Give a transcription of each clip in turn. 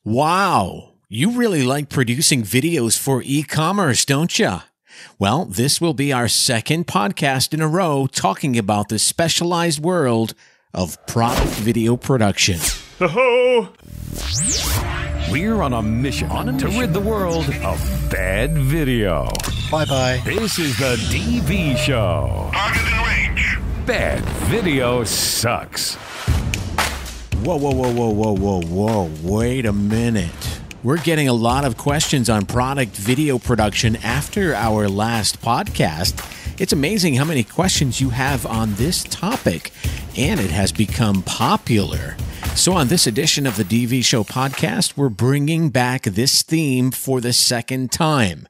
Wow, you really like producing videos for e-commerce, don't you? Well, this will be our second podcast in a row talking about the specialized world of product video production. Ho-ho! We're on a mission to rid the world of bad video. Bye-bye. This is the DV Show. Target in range. Bad video sucks. Whoa. Wait a minute. We're getting a lot of questions on product video production after our last podcast. It's amazing how many questions you have on this topic, and it has become popular. So on this edition of the DV Show podcast, we're bringing back this theme for the second time.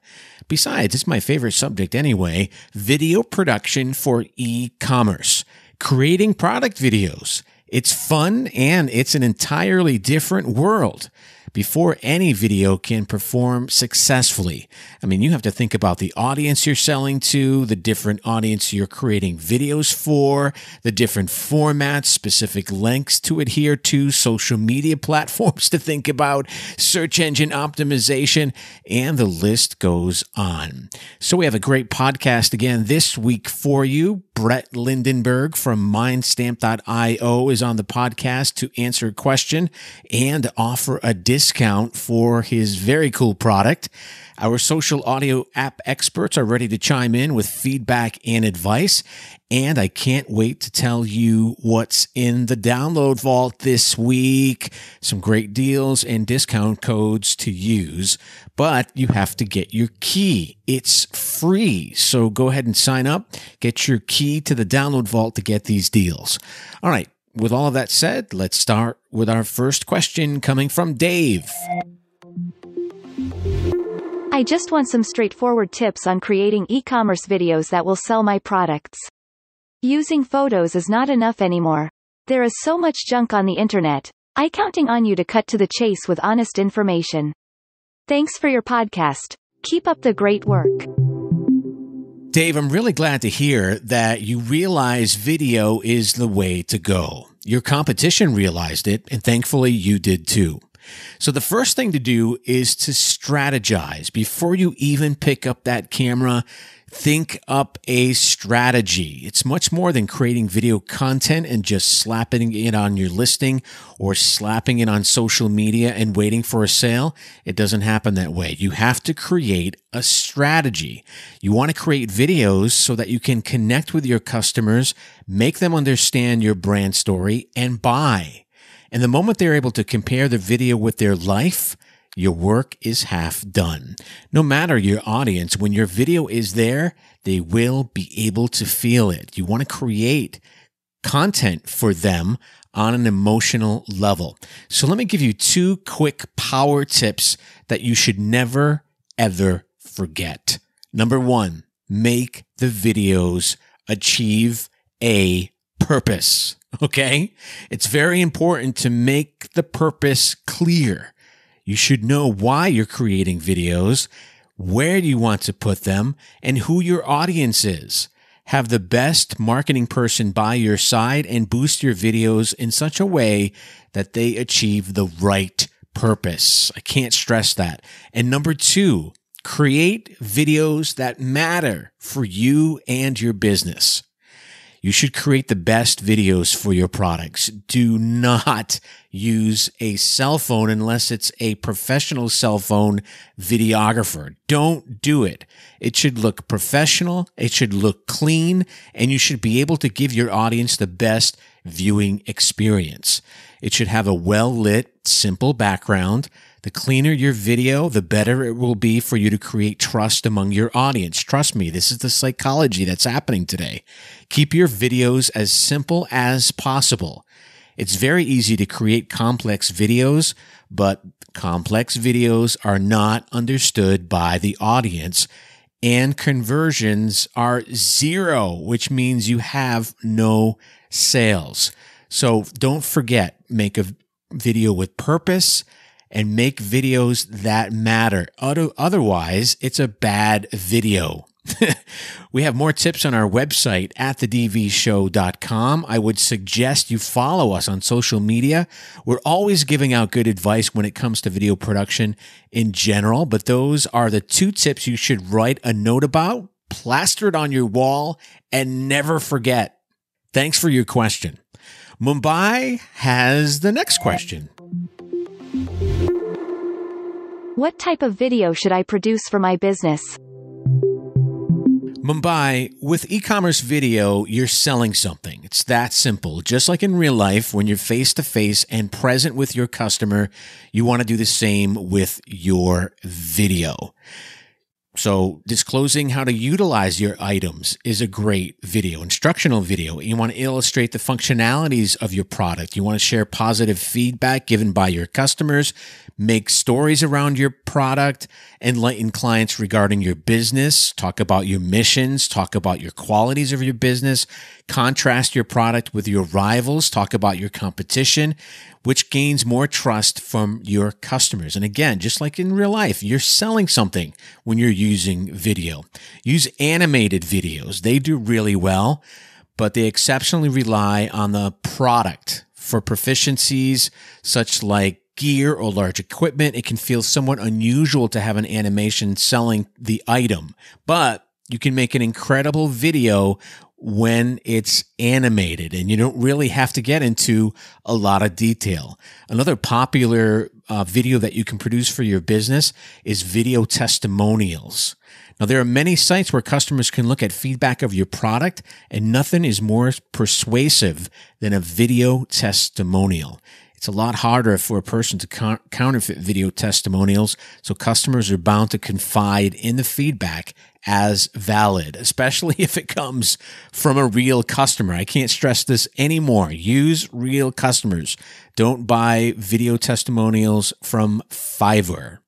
Besides, it's my favorite subject anyway, video production for e-commerce, creating product videos. It's fun and it's an entirely different world. Before any video can perform successfully, I mean, you have to think about the audience you're selling to, the different audience you're creating videos for, the different formats, specific lengths to adhere to, social media platforms to think about, search engine optimization, and the list goes on. So we have a great podcast again this week for you. Brett Lindenberg from Mindstamp.io is on the podcast to answer a question and offer a discount for his very cool product. Our social audio app experts are ready to chime in with feedback and advice. And I can't wait to tell you what's in the download vault this week. Some great deals and discount codes to use, but you have to get your key. It's free. So go ahead and sign up. Get your key to the download vault to get these deals. All right. With all of that said, let's start with our first question coming from Dave. I just want some straightforward tips on creating e-commerce videos that will sell my products. Using photos is not enough anymore. There is so much junk on the internet. I'm counting on you to cut to the chase with honest information. Thanks for your podcast. Keep up the great work. Dave, I'm really glad to hear that you realize video is the way to go. Your competition realized it, and thankfully you did too. So the first thing to do is to strategize. Before you even pick up that camera, think up a strategy. It's much more than creating video content and just slapping it on your listing or slapping it on social media and waiting for a sale. It doesn't happen that way. You have to create a strategy. You want to create videos so that you can connect with your customers, make them understand your brand story, and buy. And the moment they're able to compare the video with their life, your work is half done. No matter your audience, when your video is there, they will be able to feel it. You want to create content for them on an emotional level. So let me give you two quick power tips that you should never, ever forget. Number one, make the videos achieve a purpose. Okay? It's very important to make the purpose clear. You should know why you're creating videos, where you want to put them, and who your audience is. Have the best marketing person by your side and boost your videos in such a way that they achieve the right purpose. I can't stress that. And number two, create videos that matter for you and your business. You should create the best videos for your products. Do not use a cell phone unless it's a professional cell phone videographer. Don't do it. It should look professional. It should look clean, and you should be able to give your audience the best viewing experience. It should have a well-lit, simple background. The cleaner your video, the better it will be for you to create trust among your audience. Trust me, this is the psychology that's happening today. Keep your videos as simple as possible. It's very easy to create complex videos, but complex videos are not understood by the audience, and conversions are zero, which means you have no sales. So don't forget, make a video with purpose and make videos that matter. Otherwise, it's a bad video. We have more tips on our website at thedvshow.com. I would suggest you follow us on social media. We're always giving out good advice when it comes to video production in general, but those are the 2 tips you should write a note about, plaster it on your wall, and never forget. Thanks for your question. Mumbai has the next question. What type of video should I produce for my business? Mumbai, with e-commerce video, you're selling something. It's that simple. Just like in real life, when you're face-to-face and present with your customer, you want to do the same with your video. So disclosing how to utilize your items is a great video, instructional video. You want to illustrate the functionalities of your product. You want to share positive feedback given by your customers, make stories around your product, enlighten clients regarding your business, talk about your missions, talk about your qualities of your business, contrast your product with your rivals, talk about your competition, which gains more trust from your customers. And again, just like in real life, you're selling something when you're using video. Use animated videos. They do really well, but they exceptionally rely on the product for proficiencies such like gear or large equipment. It can feel somewhat unusual to have an animation selling the item, but you can make an incredible video when it's animated and you don't really have to get into a lot of detail. Another popular video that you can produce for your business is video testimonials. Now, there are many sites where customers can look at feedback of your product, and nothing is more persuasive than a video testimonial. It's a lot harder for a person to counterfeit video testimonials, so customers are bound to confide in the feedback as valid, especially if it comes from a real customer. I can't stress this anymore. Use real customers. Don't buy video testimonials from Fiverr.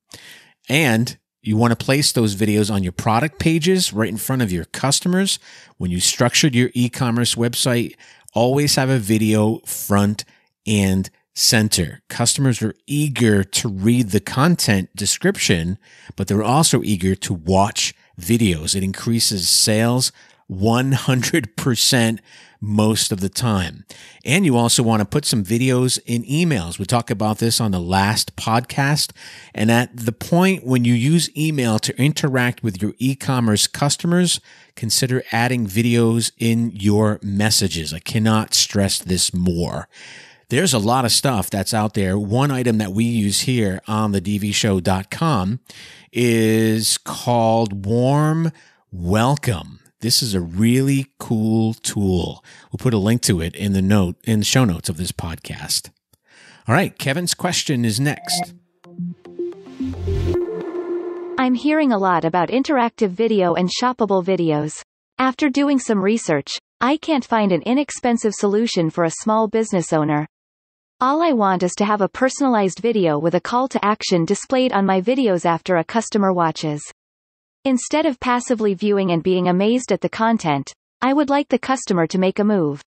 And you want to place those videos on your product pages right in front of your customers. When you structured your e-commerce website, always have a video front and center. Customers are eager to read the content description, but they're also eager to watch videos. It increases sales 100% most of the time. And you also want to put some videos in emails. We talked about this on the last podcast. And at the point when you use email to interact with your e-commerce customers, consider adding videos in your messages. I cannot stress this more. There's a lot of stuff that's out there. One item that we use here on the dvshow.com is called Warm Welcome. This is a really cool tool. We'll put a link to it in the show notes of this podcast. All right, Kevin's question is next. I'm hearing a lot about interactive video and shoppable videos. After doing some research, I can't find an inexpensive solution for a small business owner. All I want is to have a personalized video with a call to action displayed on my videos after a customer watches. Instead of passively viewing and being amazed at the content, I would like the customer to make a move.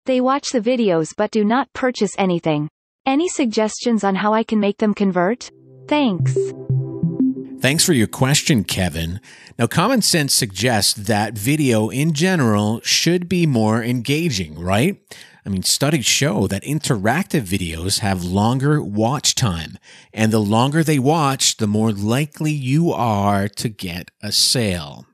They watch the videos but do not purchase anything. Any suggestions on how I can make them convert? Thanks. Thanks for your question, Kevin. Now, common sense suggests that video in general should be more engaging, right? I mean, studies show that interactive videos have longer watch time, and the longer they watch, the more likely you are to get a sale.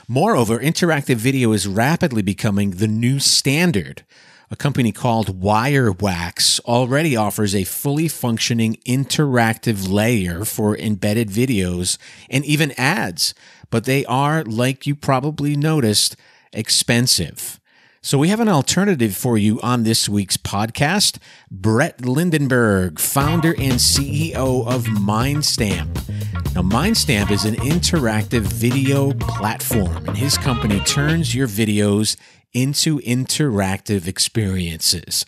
Moreover, interactive video is rapidly becoming the new standard. A company called Wirewax already offers a fully functioning interactive layer for embedded videos and even ads, but they are, like you probably noticed, expensive. So we have an alternative for you on this week's podcast. Brett Lindenberg, founder and CEO of Mindstamp. Now, Mindstamp is an interactive video platform, and his company turns your videos into interactive experiences.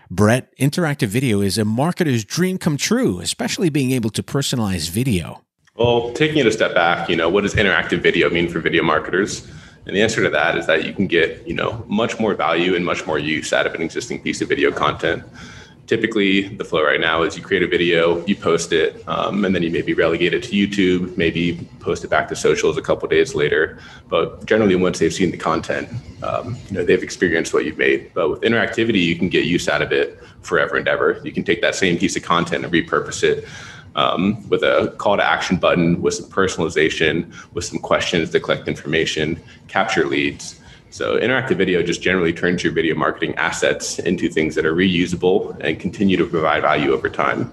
Brett, interactive video is a marketer's dream come true, especially being able to personalize video. Well, taking it a step back, what does interactive video mean for video marketers? And the answer to that is that you can get, much more value and much more use out of an existing piece of video content. Typically, the flow right now is you create a video, you post it, and then you maybe relegate it to YouTube, maybe post it back to socials a couple days later. But generally, once they've seen the content, they've experienced what you've made. But with interactivity, you can get use out of it forever and ever. You can take that same piece of content and repurpose it with a call to action button, with some personalization, with some questions to collect information, capture leads. So interactive video just generally turns your video marketing assets into things that are reusable and continue to provide value over time.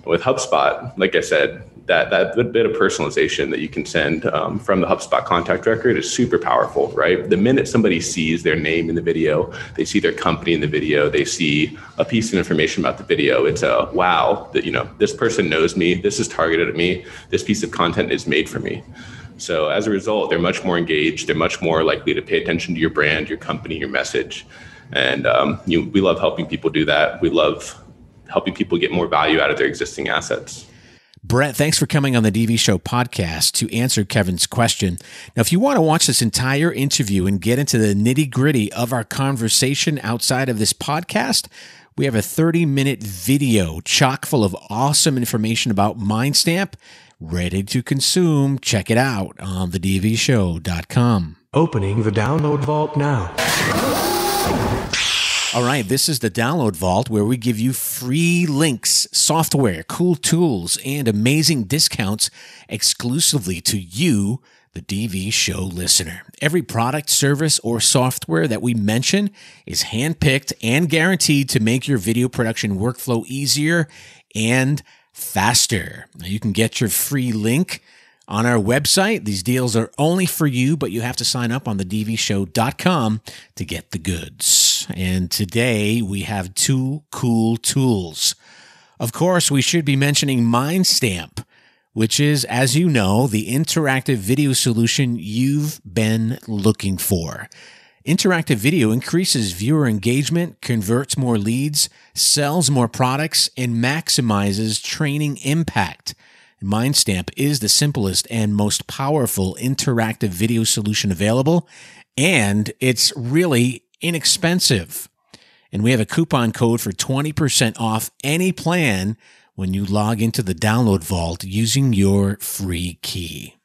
With HubSpot, like I said, that bit of personalization that you can send from the HubSpot contact record is super powerful, right? The minute somebody sees their name in the video, they see their company in the video, they see a piece of information about the video, it's a wow, that this person knows me, this is targeted at me, this piece of content is made for me. So as a result, they're much more engaged. They're much more likely to pay attention to your brand, your company, your message. And we love helping people do that. We love helping people get more value out of their existing assets. Brett, thanks for coming on the DV Show podcast to answer Kevin's question. Now, if you want to watch this entire interview and get into the nitty-gritty of our conversation outside of this podcast, we have a 30-minute video chock full of awesome information about MindStamp, ready to consume. Check it out on thedvshow.com. Opening the download vault now. All right, this is the Download Vault, where we give you free links, software, cool tools, and amazing discounts exclusively to you, the DV Show listener. Every product, service, or software that we mention is handpicked and guaranteed to make your video production workflow easier and faster. Now, you can get your free link on our website. These deals are only for you, but you have to sign up on thedvshow.com to get the goods. And today we have two cool tools. Of course, we should be mentioning MindStamp, which is, as you know, the interactive video solution you've been looking for. Interactive video increases viewer engagement, converts more leads, sells more products, and maximizes training impact. MindStamp is the simplest and most powerful interactive video solution available, and it's really inexpensive. And we have a coupon code for 20% off any plan when you log into the Download Vault using your free key.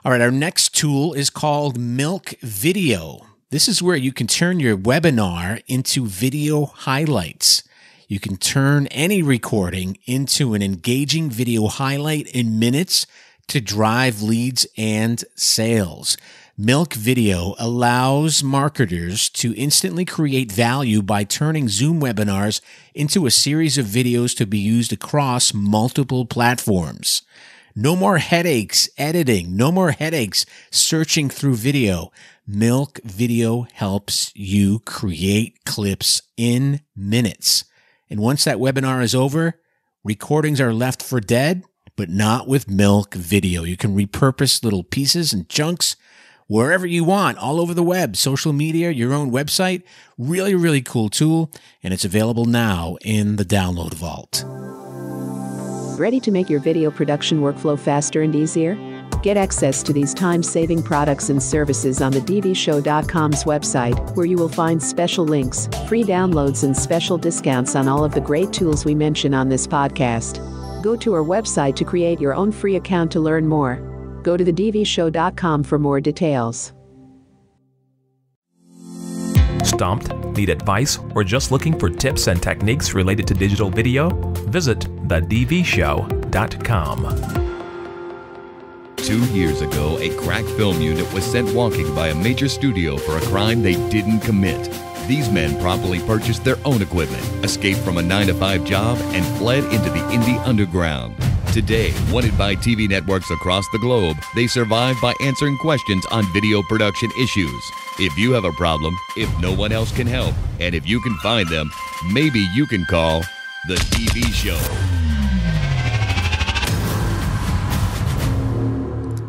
All right, our next tool is called Milk Video. This is where you can turn your webinar into video highlights. You can turn any recording into an engaging video highlight in minutes to drive leads and sales. Milk Video allows marketers to instantly create value by turning Zoom webinars into a series of videos to be used across multiple platforms. No more headaches editing. No more headaches searching through video. Milk Video helps you create clips in minutes. And once that webinar is over, recordings are left for dead, but not with Milk Video. You can repurpose little pieces and chunks wherever you want, all over the web, social media, your own website. Really, really cool tool, and it's available now in the Download Vault. Ready to make your video production workflow faster and easier? Get access to these time-saving products and services on the dvshow.com's website, where you will find special links, free downloads, and special discounts on all of the great tools we mention on this podcast. Go to our website to create your own free account to learn more. Go to thedvshow.com for more details. Stumped? Need advice? Or just looking for tips and techniques related to digital video? Visit thedvshow.com. 2 years ago, a crack film unit was sent walking by a major studio for a crime they didn't commit. These men promptly purchased their own equipment, escaped from a 9-to-5 job, and fled into the indie underground. Today, wanted by TV networks across the globe, they survive by answering questions on video production issues. If you have a problem, if no one else can help, and if you can find them, maybe you can call The DV Show.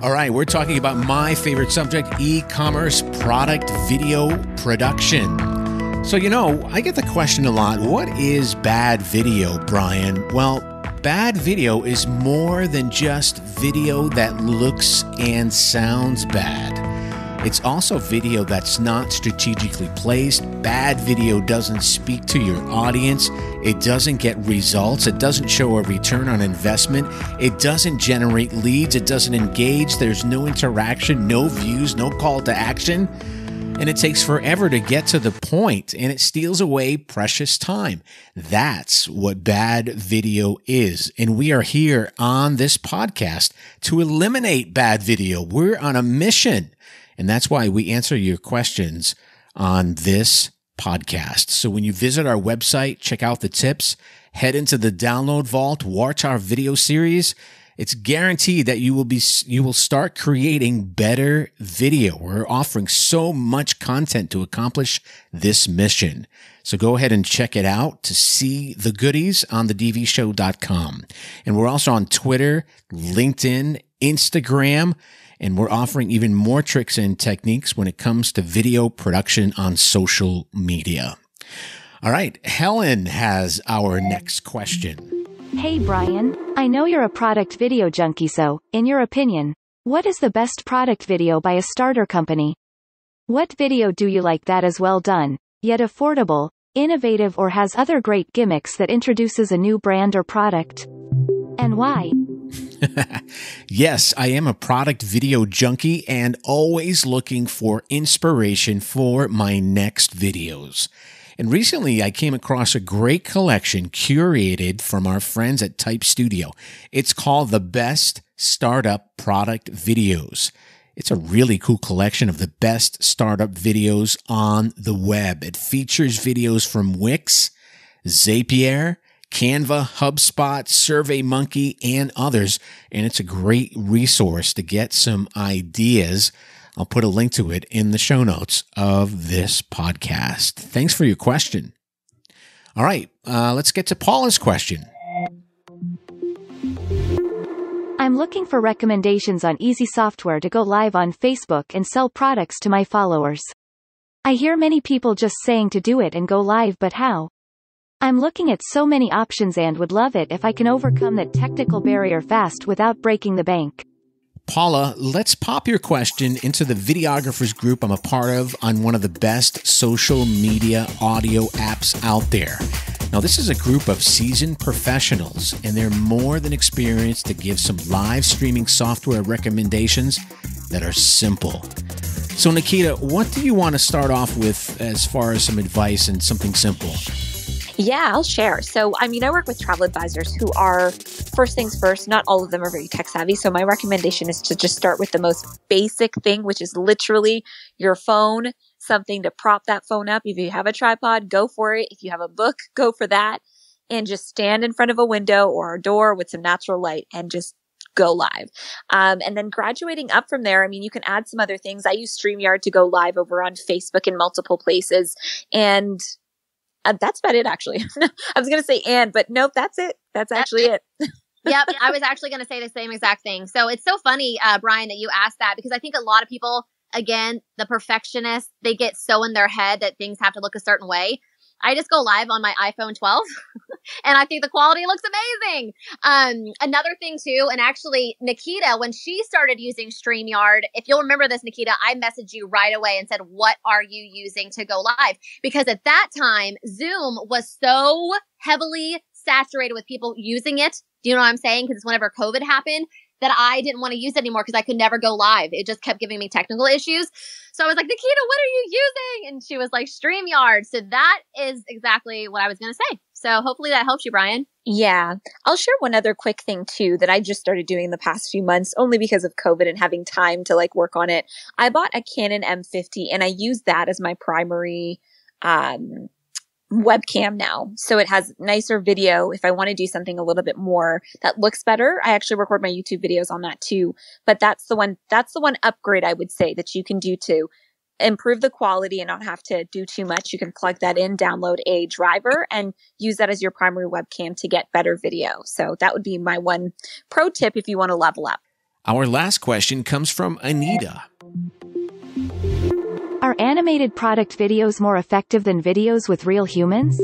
All right, we're talking about my favorite subject, e-commerce product video production. So, I get the question a lot, what is bad video, Brian? Well, bad video is more than just video that looks and sounds bad. It's also video that's not strategically placed. Bad video doesn't speak to your audience. It doesn't get results. It doesn't show a return on investment. It doesn't generate leads. It doesn't engage. There's no interaction, no views, no call to action. And it takes forever to get to the point, and it steals away precious time. That's what bad video is. And we are here on this podcast to eliminate bad video. We're on a mission. And that's why we answer your questions on this podcast. So when you visit our website, check out the tips, head into the download vault, watch our video series. It's guaranteed that you will start creating better video. We're offering so much content to accomplish this mission. So go ahead and check it out to see the goodies on thedvshow.com. And we're also on Twitter, LinkedIn, Instagram, and we're offering even more tricks and techniques when it comes to video production on social media. All right, Helen has our next question. Hey Brian, I know you're a product video junkie, so, in your opinion, what is the best product video by a starter company? What video do you like that is well done, yet affordable, innovative, or has other great gimmicks that introduces a new brand or product? And why? Yes, I am a product video junkie and always looking for inspiration for my next videos. And recently I came across a great collection curated from our friends at Type Studio. It's called the Best Startup Product Videos. It's a really cool collection of the best startup videos on the web. It features videos from Wix, Zapier, Canva, HubSpot, SurveyMonkey, and others. And it's a great resource to get some ideas. I'll put a link to it in the show notes of this podcast. Thanks for your question. All right, let's get to Paula's question. I'm looking for recommendations on easy software to go live on Facebook and sell products to my followers. I hear many people just saying to do it and go live, but how? I'm looking at so many options and would love it if I can overcome that technical barrier fast without breaking the bank. Paula, let's pop your question into the videographers group I'm a part of on one of the best social media audio apps out there. Now, this is a group of seasoned professionals, and they're more than experienced to give some live streaming software recommendations that are simple. So, Nikita, what do you want to start off with as far as some advice and something simple? Yeah, I'll share. So, I work with travel advisors who are, first things first, not all of them are very tech savvy. So my recommendation is to just start with the most basic thing, which is literally your phone, something to prop that phone up. If you have a tripod, go for it. If you have a book, go for that. And just stand in front of a window or a door with some natural light and just go live. And then graduating up from there, you can add some other things. I use StreamYard to go live over on Facebook in multiple places. And that's about it, actually. I was going to say but nope, that's it. That's actually it. Yep. I was actually going to say the same exact thing. So it's so funny, Brian, that you asked that, because I think a lot of people, again, the perfectionists, they get so in their head that things have to look a certain way. I just go live on my iPhone 12 and I think the quality looks amazing. Another thing too, and actually Nikita, when she started using StreamYard, if you'll remember this, Nikita, I messaged you right away and said, what are you using to go live? Because at that time, Zoom was so heavily saturated with people using it. Do you know what I'm saying? Because it's whenever COVID happened that I didn't want to use it anymore because I could never go live. It just kept giving me technical issues. So I was like, Nikita, what are you using? And she was like, StreamYard. So that is exactly what I was going to say. So hopefully that helps you, Brian. Yeah. I'll share one other quick thing too that I just started doing the past few months, only because of COVID and having time to work on it. I bought a Canon M50 and I use that as my primary, webcam now. So it has nicer video. If I want to do something a little bit more that looks better, I actually record my YouTube videos on that too. But that's the one upgrade I would say that you can do to improve the quality and not have to do too much. You can plug that in, download a driver, and use that as your primary webcam to get better video. So that would be my one pro tip if you want to level up. Our last question comes from Anita. Are animated product videos more effective than videos with real humans?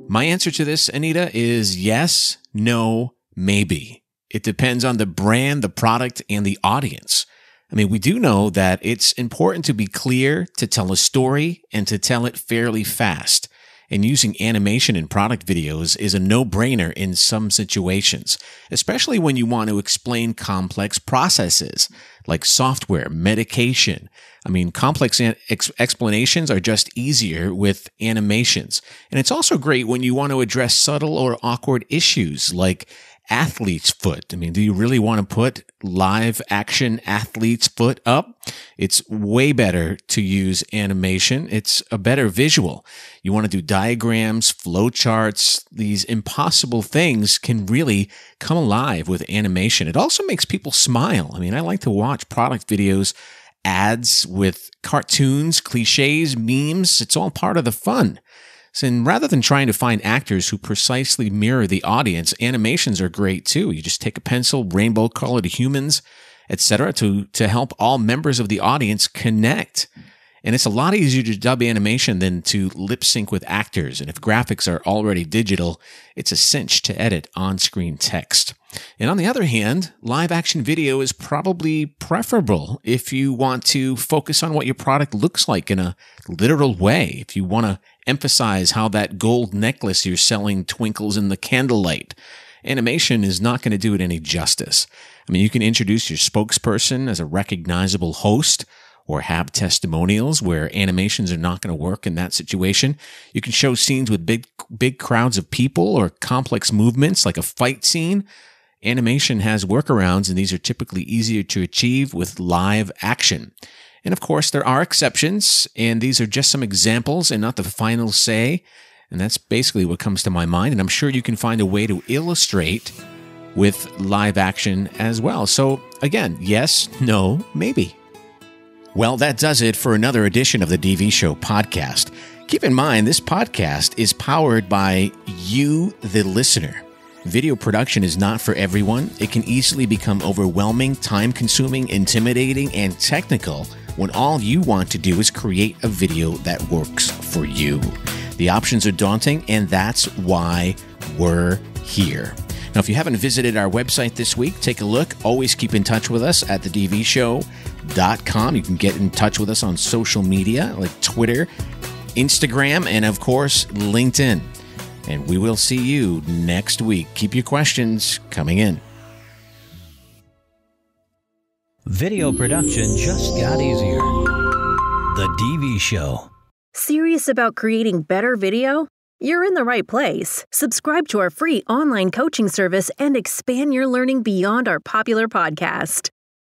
My answer to this, Anita, is yes, no, maybe. It depends on the brand, the product, and the audience. I mean, we do know that it's important to be clear, to tell a story, and to tell it fairly fast. And using animation in product videos is a no-brainer in some situations, especially when you want to explain complex processes like software, medication. I mean, complex explanations are just easier with animations. And it's also great when you want to address subtle or awkward issues like athlete's foot. I mean, do you really want to put live action athlete's foot up? It's way better to use animation. It's a better visual. You want to do diagrams, flowcharts. These impossible things can really come alive with animation. It also makes people smile. I mean, I like to watch product videos, ads with cartoons, cliches, memes. It's all part of the fun. So, and rather than trying to find actors who precisely mirror the audience, animations are great too. You just take a pencil, rainbow colored humans, etc., to help all members of the audience connect. And it's a lot easier to dub animation than to lip sync with actors. And if graphics are already digital, it's a cinch to edit on-screen text. And on the other hand, live action video is probably preferable if you want to focus on what your product looks like in a literal way. If you want to emphasize how that gold necklace you're selling twinkles in the candlelight, animation is not going to do it any justice. I mean, you can introduce your spokesperson as a recognizable host, or have testimonials where animations are not going to work in that situation. You can show scenes with big crowds of people or complex movements like a fight scene. Animation has workarounds, and these are typically easier to achieve with live action. And of course, there are exceptions, and these are just some examples and not the final say. And that's basically what comes to my mind. And I'm sure you can find a way to illustrate with live action as well. So again, yes, no, maybe. Well, that does it for another edition of the DV Show podcast. Keep in mind, this podcast is powered by you, the listener. Video production is not for everyone. It can easily become overwhelming, time-consuming, intimidating, and technical when all you want to do is create a video that works for you. The options are daunting, and that's why we're here. Now, if you haven't visited our website this week, take a look. Always keep in touch with us at thedvshow.com. You can get in touch with us on social media like Twitter, Instagram, and of course, LinkedIn. And we will see you next week. Keep your questions coming in. Video production just got easier. The DV Show. Serious about creating better video? You're in the right place. Subscribe to our free online coaching service and expand your learning beyond our popular podcast.